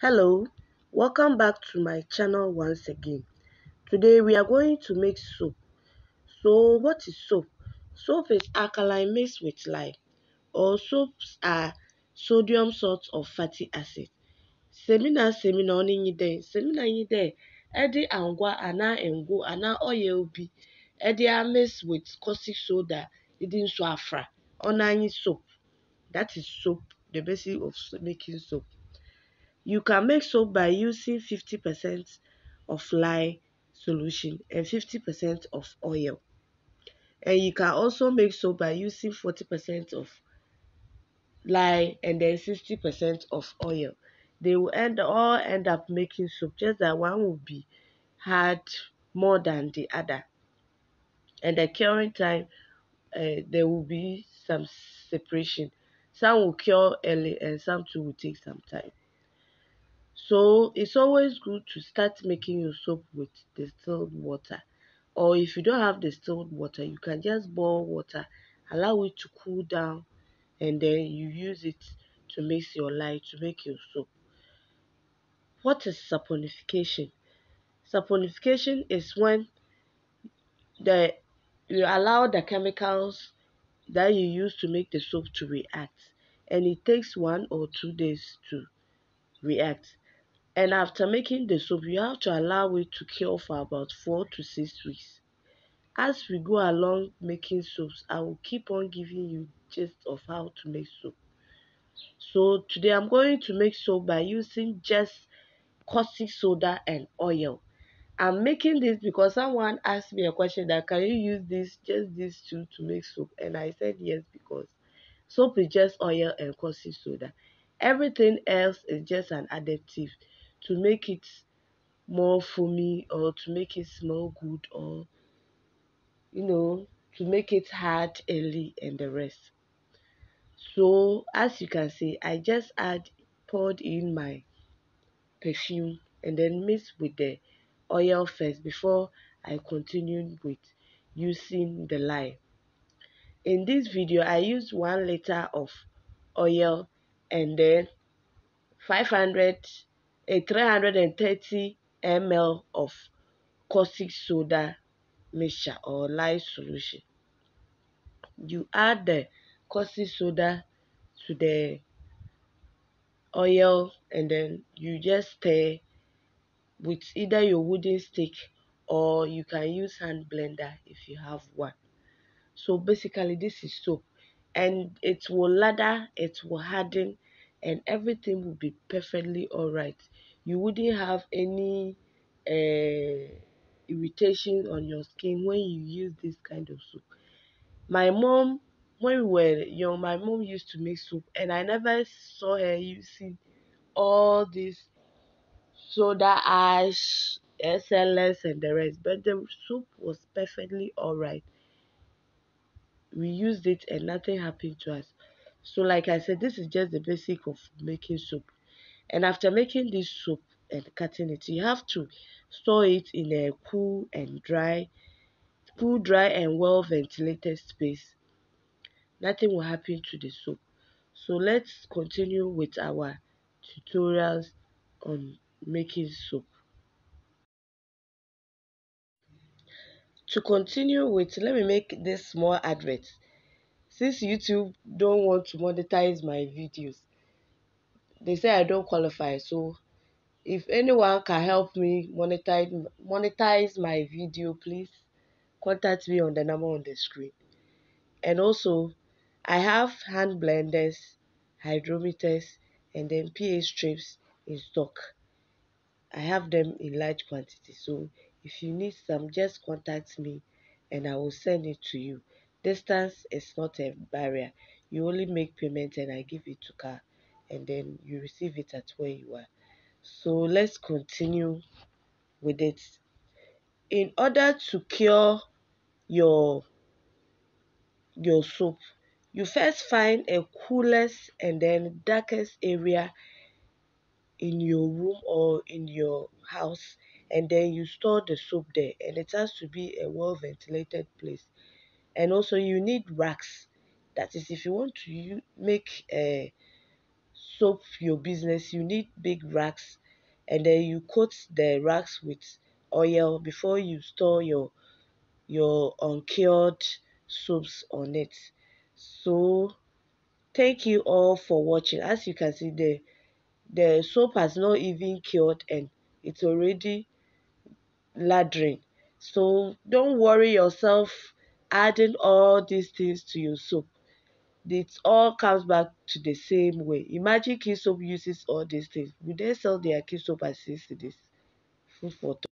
Hello, welcome back to my channel once again. Today we are going to make soap. So what is soap? Soap is alkaline mixed with lime, or soaps are sodium salts of fatty acid. Semina only edi angwa ana engo ana oil bi edi a mix with caustic soda edi nso afra. Onanyi soap. That is soap, the basic of making soap. You can make soap by using 50% of lye solution and 50% of oil. And you can also make soap by using 40% of lye and then 60% of oil. They will all end up making soap, just that one will be hard more than the other. And the curing time, there will be some separation. Some will cure early and some too will take some time. So it's always good to start making your soap with distilled water. Or if you don't have distilled water, you can just boil water, allow it to cool down, and then you use it to mix your lye to make your soap. What is saponification? Saponification is when the you allow the chemicals that you use to make the soap to react, and it takes 1 or 2 days to react. And after making the soap, you have to allow it to cure for about 4 to 6 weeks. As we go along making soaps, I will keep on giving you gist of how to make soap. So today I'm going to make soap by using just caustic soda and oil. I'm making this because someone asked me a question that can you use just these two to make soap, and I said yes, because soap is just oil and caustic soda. Everything else is just an additive to make it more foamy or to make it smell good, or to make it hard early and the rest. So as you can see, I just poured in my perfume and then mixed with the oil first before I continued with using the lye. In this video I used 1 liter of oil and then 500 330 ml of caustic soda mixture or lye solution. You add the caustic soda to the oil and then you just stir with either your wooden stick, or you can use hand blender if you have one. So basically this is soap, and it will lather, it will harden, and everything will be perfectly alright. You wouldn't have any irritation on your skin when you use this kind of soap. My mom, when we were young, my mom used to make soup, and I never saw her using all this soda ash, SLS, and the rest. But the soup was perfectly alright. We used it and nothing happened to us. So, like I said, this is just the basic of making soup. And after making this soup and cutting it, you have to store it in a cool, dry, and well ventilated space. Nothing will happen to the soup. So let's continue with our tutorials on making soup. To continue with, let me make this small advert. Since YouTube don't want to monetize my videos, they say I don't qualify. So if anyone can help me monetize my video, please contact me on the number on the screen. And also, I have hand blenders, hydrometers, and then pH strips in stock. I have them in large quantity. So if you need some, just contact me and I will send it to you. Distance is not a barrier. You only make payment and I give it to car, and then you receive it at where you are. So let's continue with it. In order to cure your soap, you first find a coolest and then darkest area in your room or in your house, and then you store the soap there, and it has to be a well ventilated place. And also you need racks. That is, if you want to make a soap your business, you need big racks, and then you coat the racks with oil before you store your uncured soaps on it. So thank you all for watching. As you can see, the soap has not even cured and it's already lathering. So don't worry yourself adding all these things to your soap. It all comes back to the same way. Imagine King Soap uses all these things. Would they sell their King Soap as this? Food for thought.